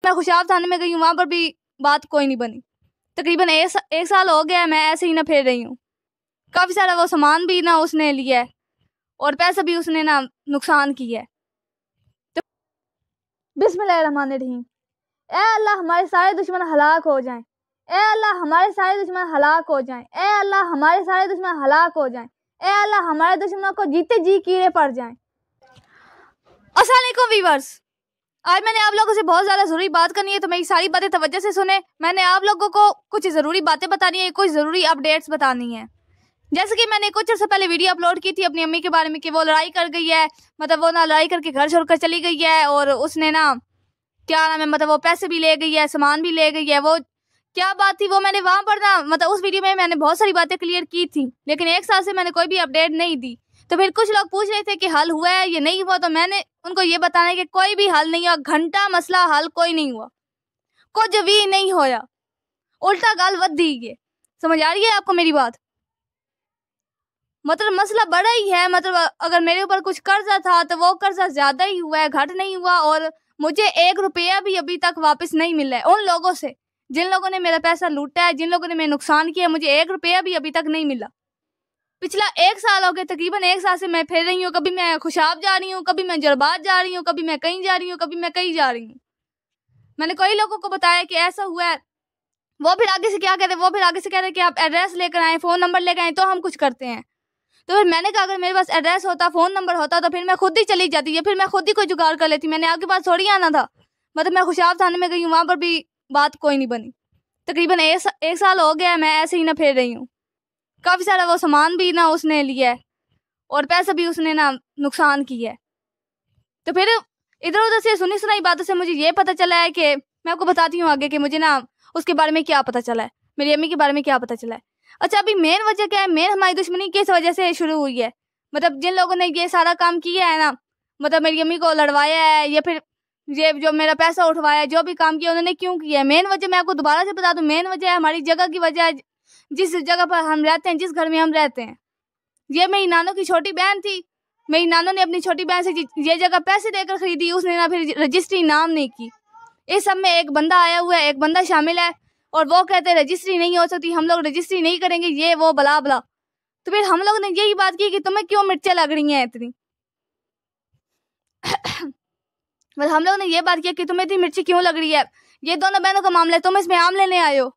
मैं खुशाब थाने में गई हूँ, वहाँ पर भी बात कोई नहीं बनी। तकरीबन एक साल हो गया मैं ऐसे ही ना फिर रही हूँ। काफ़ी सारा वो सामान भी ना उसने लिया है और पैसा भी उसने ना नुकसान किया है। तो बिस्मिल्लाहिर्रहमानिर्रहीम। ए अल्लाह हमारे सारे दुश्मन हलाक हो जाएं। ए अल्लाह हमारे सारे दुश्मन हलाक हो जाएं। ए अल्लाह हमारे सारे दुश्मन हलाक हो जाएं। ए अल्लाह हमारे दुश्मनों को जीते जी कीड़े पड़ जाएं। अस्सलाम वालेकुम व्यूअर्स, आज मैंने आप लोगों से बहुत ज़्यादा ज़रूरी बात करनी है, तो मेरी सारी बातें तवज्जो से सुने। मैंने आप लोगों को कुछ ज़रूरी बातें बतानी है, कुछ ज़रूरी अपडेट्स बतानी है। जैसे कि मैंने कुछ अर्से पहले वीडियो अपलोड की थी अपनी अम्मी के बारे में कि वो लड़ाई कर गई है, मतलब वो ना लड़ाई करके घर छोड़कर चली गई है और उसने ना क्या नाम है, मतलब वो पैसे भी ले गई है, सामान भी ले गई है। वो क्या बात थी वो मैंने वहाँ पर ना मतलब उस वीडियो में मैंने बहुत सारी बातें क्लियर की थी, लेकिन एक साल से मैंने कोई भी अपडेट नहीं दी। तो फिर कुछ लोग पूछ रहे थे कि हल हुआ है या नहीं हुआ, तो मैंने उनको ये बताना है कि कोई भी हल नहीं हुआ। घंटा मसला हल कोई नहीं हुआ, कुछ भी नहीं होया, उल्टा गाल वधी है। समझ आ रही है आपको मेरी बात? मतलब मसला बड़ा ही है। मतलब अगर मेरे ऊपर कुछ कर्जा था तो वो कर्जा ज्यादा ही हुआ है, घट नहीं हुआ। और मुझे 1 रुपया भी अभी तक वापस नहीं मिला है उन लोगों से जिन लोगों ने मेरा पैसा लूटा है, जिन लोगों ने मेरा नुकसान किया। मुझे 1 रुपया भी अभी तक नहीं मिला। पिछला 1 साल हो गया, तकरीबन 1 साल से मैं फिर रही हूँ। कभी मैं खुशाब जा रही हूँ, कभी मैं जरबात जा रही हूँ, कभी मैं कहीं जा रही हूँ, कभी मैं कहीं जा रही हूँ। मैंने कई लोगों को बताया कि ऐसा हुआ है। वो फिर आगे से क्या कहते हैं, वो फिर आगे से कह रहे कि आप एड्रेस लेकर आए, फ़ोन नंबर लेकर आए तो हम कुछ करते हैं। तो फिर मैंने कहा अगर मेरे पास एड्रेस होता, फ़ोन नंबर होता, तो फिर मैं खुद ही चली जाती है, फिर मैं खुद ही कोई जुगाड़ कर लेती। मैंने आपके पास थोड़ी आना था। मतलब मैं खुशाब थाने में गई हूँ, वहाँ पर भी बात कोई नहीं बनी। तकरीबन एक साल हो गया मैं ऐसे ही ना फिर रही हूँ। काफ़ी सारा वो सामान भी ना उसने लिया है और पैसा भी उसने ना नुकसान किया है। तो फिर इधर उधर से सुनी सुनाई बातों से मुझे ये पता चला है कि मैं आपको बताती हूँ आगे कि मुझे ना उसके बारे में क्या पता चला है, मेरी अम्मी के बारे में क्या पता चला है। अच्छा, अभी मेन वजह क्या है? मेन हमारी दुश्मनी किस वजह से शुरू हुई है? मतलब जिन लोगों ने ये सारा काम किया है ना, मतलब मेरी अम्मी को लड़वाया है या फिर ये जो मेरा पैसा उठवाया, जो भी काम किया उन्होंने क्यों किया है? मेन वजह मैं आपको दोबारा से बता दूं, मेन वजह है हमारी जगह की वजह है। जिस जगह पर हम रहते हैं, जिस घर में हम रहते हैं, ये मेरी नानों की छोटी बहन थी। मेरी नानों ने अपनी छोटी बहन से ये जगह पैसे देकर खरीदी, उसने ना फिर रजिस्ट्री नाम नहीं की। इस सब में एक बंदा आया हुआ है, एक बंदा शामिल है और वो कहते हैं रजिस्ट्री नहीं हो सकती, हम लोग रजिस्ट्री नहीं करेंगे, ये वो बला बला। तो फिर हम लोग ने यही बात की कि तुम्हें क्यों मिर्चें लग रही हैं इतनी। मतलब हम लोग ने ये बात की कि तुम्हें इतनी मिर्ची क्यों लग रही है, ये दोनों बहनों का मामला है, तुम इसमें आम लेने आए हो,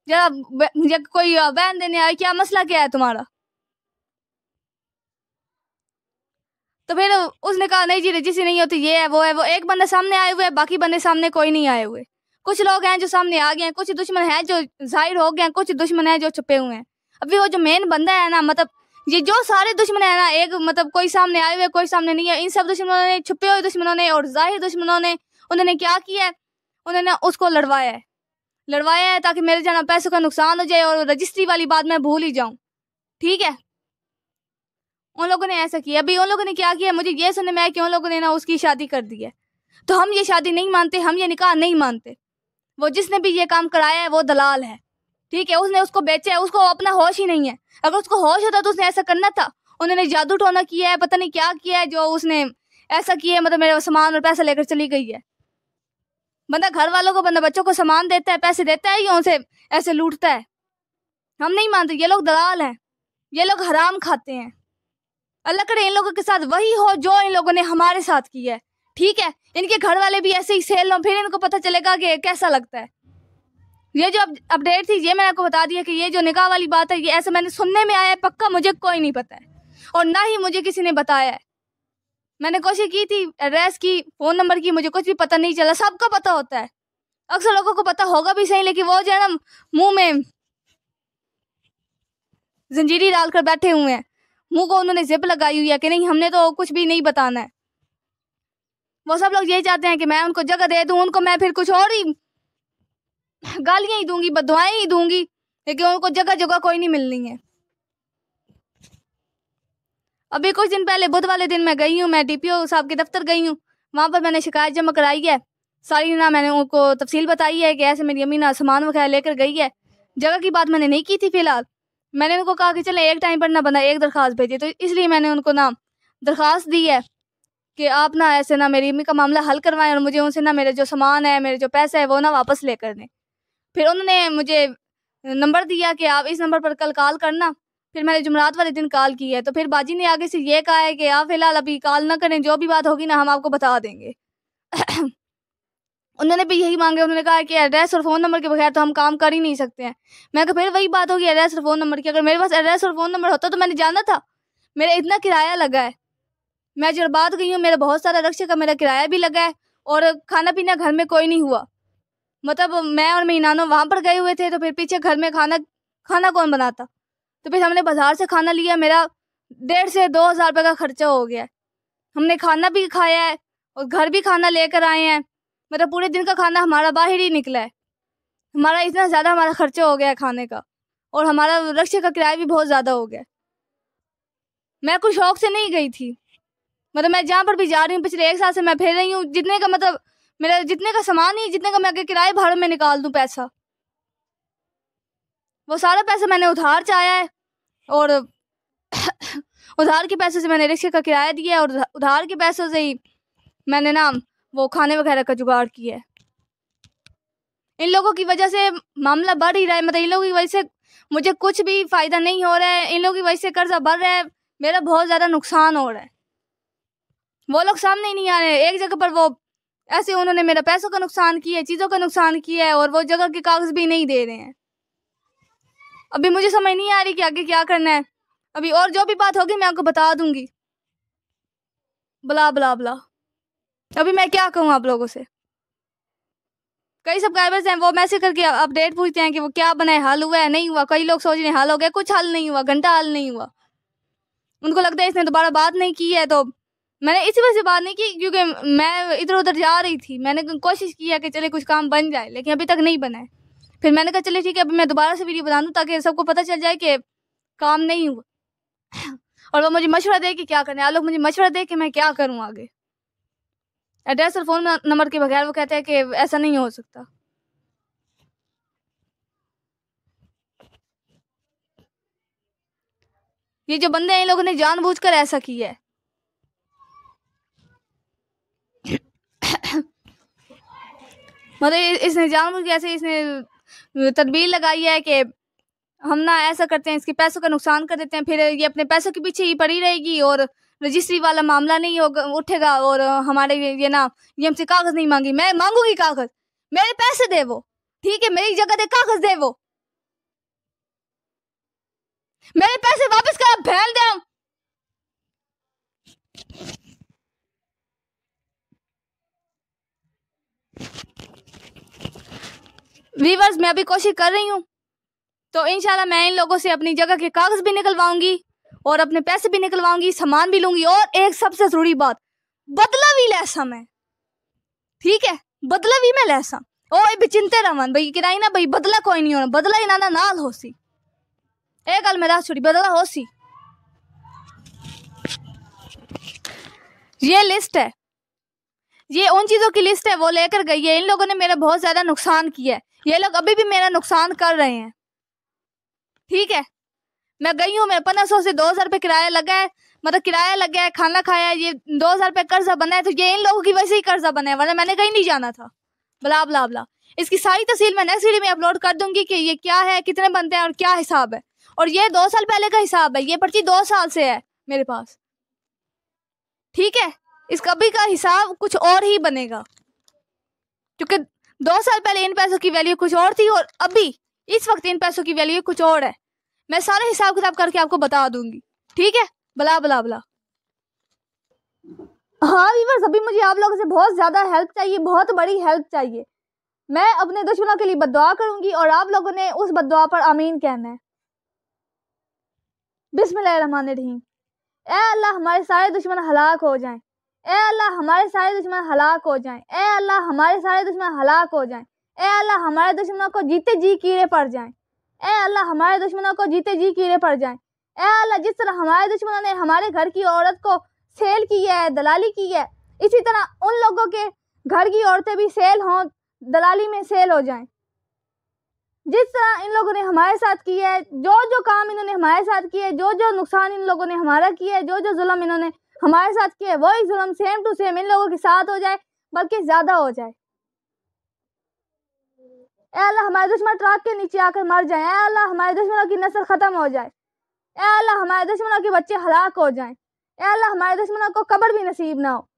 जरा कोई बहन देने आए, क्या मसला क्या है तुम्हारा? तो फिर उसने कहा नहीं जी रजिस्ट्री नहीं होती, ये है वो है वो। एक बंदा सामने आए हुए है, बाकी बंदे सामने कोई नहीं आए हुए। कुछ लोग हैं जो सामने आ गए हैं, कुछ दुश्मन हैं जो जाहिर हो गए हैं, कुछ दुश्मन हैं जो छुपे हुए हैं। अभी वो जो मेन बंदा है ना, मतलब ये जो सारे दुश्मन है ना, एक मतलब कोई सामने आए हुए कोई सामने नहीं है, इन सब दुश्मनों ने, छुपे हुए दुश्मनों ने और जाहिर दुश्मनों ने, उन्होंने क्या किया है? उन्होंने उसको लड़वाया है ताकि मेरे जाना पैसों का नुकसान हो जाए और रजिस्ट्री वाली बात मैं भूल ही जाऊँ। ठीक है, उन लोगों ने ऐसा किया। अभी उन लोगों ने क्या किया मुझे ये सुनने में आया कि उन लोगों ने ना उसकी शादी कर दी है। तो हम ये शादी नहीं मानते, हम ये निकाह नहीं मानते। वो जिसने भी ये काम कराया है वो दलाल है। ठीक है, उसने उसको बेचा है, उसको अपना होश ही नहीं है। अगर उसको होश होता तो उसने ऐसा करना था। उन्होंने जादू टोना किया है, पता नहीं क्या किया है जो उसने ऐसा किया है। मतलब मेरा सामान और पैसा लेकर चली गई है। बंदा घर वालों को, बंदा बच्चों को सामान देता है, पैसे देता है, या उनसे ऐसे लूटता है? हम नहीं मानते, ये लोग दलाल हैं, ये लोग हराम खाते हैं। अल्लाह करे इन लोगों के साथ वही हो जो इन लोगों ने हमारे साथ किया है। ठीक है, इनके घर वाले भी ऐसे ही सेल लो, फिर इनको पता चलेगा कि कैसा लगता है। ये जो अपडेट थी ये मैंने आपको बता दिया कि ये जो निकाह वाली बात है ये ऐसा मैंने सुनने में आया है, पक्का मुझे कोई नहीं पता है और ना ही मुझे किसी ने बताया है। मैंने कोशिश की थी एड्रेस की, फ़ोन नंबर की, मुझे कुछ भी पता नहीं चला। सबका पता होता है, अक्सर लोगों को पता होगा भी सही, लेकिन वो जो है ना मुँह में जंजीरी डालकर बैठे हुए हैं, मुंह को उन्होंने जिप लगाई हुई है कि नहीं हमने तो कुछ भी नहीं बताना है। वो सब लोग यही चाहते हैं कि मैं उनको जगह दे दूं, उनको मैं फिर कुछ और ही गालियां ही दूंगी, बददुआएं ही दूंगी, लेकिन उनको जगह जगह कोई नहीं मिलनी है। अभी कुछ दिन पहले बुध वाले दिन मैं गई हूँ, मैं DPO साहब के दफ्तर गई हूँ। वहाँ पर मैंने शिकायत जमा कराई है सारी ना, मैंने उनको तफसील बताई है कि ऐसे मेरी अम्मी ना सामान वगैरह लेकर गई है। जगह की बात मैंने नहीं की थी फिलहाल। मैंने उनको कहा कि चले एक टाइम पर ना बंदा एक दरख्वास्त भेजे, तो इसलिए मैंने उनको ना दरख्वास्त दी है कि आप ना ऐसे ना मेरी अम्मी का मामला हल करवाएं और मुझे उनसे ना मेरे जो सामान है, मेरे जो पैसे है वो ना वापस लेकर दें। फिर उन्होंने मुझे नंबर दिया कि आप इस नंबर पर कल कॉल करना। फिर मैंने जुमेरात वाले दिन कॉल की है, तो फिर बाजी ने आगे से ये कहा है कि आप फ़िलहाल अभी कॉल ना करें, जो भी बात होगी ना हम आपको बता देंगे। उन्होंने भी यही मांगे, उन्होंने कहा कि एड्रेस और फ़ोन नंबर के बगैर तो हम काम कर ही नहीं सकते हैं। मैं कहा फिर वही बात होगी एड्रेस और फ़ोन नंबर की। अगर मेरे पास एड्रेस और फ़ोन नंबर होता तो मैंने जाना था, मेरा इतना किराया लगा है। मैं जरबात गई हूँ, मेरा बहुत सारा रक्शे का मेरा किराया भी लगा है और खाना पीना घर में कोई नहीं हुआ। मतलब मैं और मेरी नानो वहाँ पर गए हुए थे, तो फिर पीछे घर में खाना कौन बनाता। तो फिर हमने बाज़ार से खाना लिया, मेरा 1,500 से 2,000 रुपये का खर्चा हो गया है। हमने खाना भी खाया है और घर भी खाना लेकर आए हैं। मतलब पूरे दिन का खाना हमारा बाहर ही निकला है। हमारा इतना ज़्यादा हमारा खर्चा हो गया है खाने का, और हमारा रक्शे का किराया भी बहुत ज़्यादा हो गया। मैं कुछ शौक से नहीं गई थी, मतलब मैं जहाँ पर भी जा रही हूँ पिछले 1 साल से मैं फिर रही हूँ। जितने का मतलब मेरा जितने का सामान ही, जितने का मैं अगर किराए भाड़ों में निकाल दूँ पैसा, वो सारा पैसा मैंने उधार चाया है और उधार के पैसे से मैंने रिक्शे का किराया दिया है और उधार के पैसों से ही मैंने ना वो खाने वगैरह का जुगाड़ किया है। इन लोगों की वजह से मामला बढ़ ही रहा है, मतलब इन लोगों की वजह से मुझे कुछ भी फ़ायदा नहीं हो रहा है। इन लोगों की वजह से कर्जा बढ़ रहा है, मेरा बहुत ज़्यादा नुकसान हो रहा है। वो लोग सामने ही नहीं आ रहे। एक जगह पर वो ऐसे उन्होंने मेरा पैसों का नुकसान किया है, चीज़ों का नुकसान किया है, और वो जगह के कागज़ भी नहीं दे रहे हैं। अभी मुझे समझ नहीं आ रही कि आगे क्या करना है। अभी और जो भी बात होगी मैं आपको बता दूंगी। बला बला बला अभी मैं क्या कहूँ आप लोगों से। कई सब्सक्राइबर्स हैं वो मैसेज करके अपडेट पूछते हैं कि वो क्या बना है, हल हुआ है नहीं हुआ। कई लोग सोच रहे हैं हल हो गया, कुछ हल नहीं हुआ, घंटा हल नहीं हुआ। उनको लगता है इसने दोबारा बात नहीं की है, तो मैंने इसी वजह से बात नहीं की क्योंकि मैं इधर उधर जा रही थी। मैंने कोशिश की है कि चले कुछ काम बन जाए, लेकिन अभी तक नहीं बना है। फिर मैंने कहा चले ठीक है, अभी मैं दोबारा से वीडियो बना दूँ ताकि सबको पता चल जाए कि काम नहीं हुआ। और वो मुझे मशवरा दे कि क्या करना है। आप लोग मुझे मशवरा दे कि मैं क्या करूँ आगे। एड्रेस और फ़ोन नंबर के बगैर वो कहते हैं कि ऐसा नहीं हो सकता। ये जो बंदे हैं इन लोगों ने जानबूझकर ऐसा किया है। मतलब इसने जानबूझ के ऐसे इसने तदबीर लगाई है कि हम ना ऐसा करते हैं, इसके पैसों का नुकसान कर देते हैं, फिर ये अपने पैसों के पीछे ही पड़ी रहेगी और रजिस्ट्री वाला मामला नहीं होगा उठेगा और हमारे ये ना ये हमसे कागज़ नहीं मांगी। मैं मांगूंगी कागज़, मेरे पैसे दे वो, ठीक है, मेरी जगह दे कागज़ दे वो, मेरे पैसे वापस कर, भेज दे। वीवर्स मैं अभी कोशिश कर रही हूँ, तो इंशाल्लाह मैं इन लोगों से अपनी जगह के कागज़ भी निकलवाऊंगी और अपने पैसे भी निकलवाऊंगी, सामान भी लूंगी। और एक सबसे ज़रूरी बात, बदला भी लैसा मैं, ठीक है, बदला भी मैं लैसा। ओ भी चिंते रवन भाई किराई ना भाई, बदला कोई नहीं होना, बदला ही ना नाल हो सी। एक गल मेरा छोड़ी, बदला हो सी। ये लिस्ट है, ये उन चीज़ों की लिस्ट है वो लेकर गई है। इन लोगों ने मेरा बहुत ज़्यादा नुकसान किया है, ये लोग अभी भी मेरा नुकसान कर रहे हैं, ठीक है। मैं गई हूँ, मेरा 1500 से 2,000 रुपये किराया लगा है, मतलब किराया लगा है, खाना खाया है, ये 2,000 रुपये कर्जा बना है। तो ये इन लोगों की वजह से ही कर्जा बना है, वरना मैंने कहीं नहीं जाना था। बला बला बला इसकी सारी तफसील मैं नेक्स्ट वीडियो में अपलोड कर दूंगी कि ये क्या है, कितने बनते हैं और क्या हिसाब है। और ये 2 साल पहले का हिसाब है, ये पर्ची 2 साल से है मेरे पास, ठीक है। इसका अभी का हिसाब कुछ और ही बनेगा, क्योंकि 2 साल पहले इन पैसों की वैल्यू कुछ और थी और अभी इस वक्त इन पैसों की वैल्यू कुछ और है। मैं सारे हिसाब किताब करके आपको बता दूंगी, ठीक है। बला बला बला हाँ वीवर्स, अभी मुझे आप लोगों से बहुत ज़्यादा हेल्प चाहिए, बहुत बड़ी हेल्प चाहिए। मैं अपने दुश्मनों के लिए बद्दुआ करूंगी और आप लोगों ने उस बद्दुआ पर आमीन कहना है। बिस्मिल्लाहिर्रहमानिर्रहीम। ए अल्लाह हमारे सारे दुश्मन हलाक हो जाएं। ए अल्लाह हमारे सारे दुश्मन हलाक हो जाएं। ए अल्लाह हमारे सारे दुश्मन हलाक हो जाएं। ए अल्लाह हमारे दुश्मनों को जीते जी कीड़े पड़ जाएं। ए अल्लाह हमारे दुश्मनों को जीते जी कीड़े पड़ जाएं। ए अल्लाह जिस तरह हमारे दुश्मनों ने हमारे घर की औरत को सेल की है, दलाली की है, इसी तरह उन लोगों के घर की औरतें भी सेल हों, दलाली में सेल हो जाएं। जिस तरह इन लोगों ने हमारे साथ किया है, जो जो काम इन्होंने हमारे साथ किया है, जो जो नुकसान इन लोगों ने हमारा किया है, जो जो जुल्म इन्होंने हमारे साथ किए वही जुल्म सेम टू सेम इन लोगों के साथ हो जाए, बल्कि ज्यादा हो जाए। ऐ अल्लाह हमारे दुश्मन ट्रक के नीचे आकर मर जाए। ऐ अल्लाह हमारे दुश्मनों की नस्ल खत्म हो जाए। ऐ अल्लाह हमारे दुश्मनों के बच्चे हलाक हो जाएं। ऐ अल्लाह हमारे दुश्मनों को कब्र भी नसीब ना हो।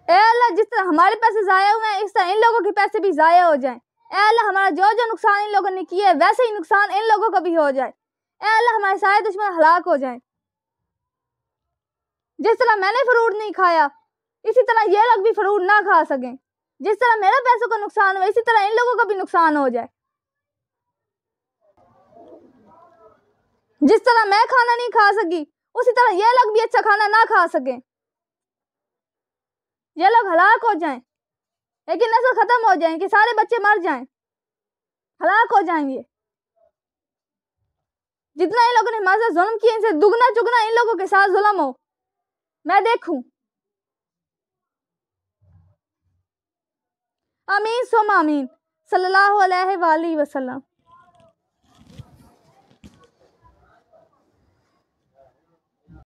ऐ अल्लाह जिस तरह हमारे पैसे जाया हुए हैं, इस तरह इन लोगों के पैसे भी जाया हो जाएं। ऐ अल्लाह हमारा जो जो नुकसान इन लोगों ने किया है, वैसे ही नुकसान इन लोगों का भी हो जाए। ऐ अल्लाह हमारे सारे दुश्मन हलाक हो जाएं। जिस तरह मैंने फ्रूट नहीं खाया, इसी तरह ये लोग भी फ्रूट ना खा सकें। जिस तरह मेरे पैसों का नुकसान हुआ, इसी तरह इन लोगों का भी नुकसान हो जाए। जिस तरह मैं खाना नहीं खा सकी, उसी तरह ये लोग भी अच्छा खाना ना खा सकें। ये लोग हलाक हो जाएं, लेकिन नस्ल खत्म हो जाए कि सारे बच्चे मर जाएं, हलाक हो जाएंगे। जितना इन लोगों ने हमारे साथ जुल्म किया, इनसे दुगना चुगना इन लोगों के साथ जुल्म हो, मैं देखूं। आमीन सुम आमीन। सल्लल्लाहु अलैहि वसल्लम।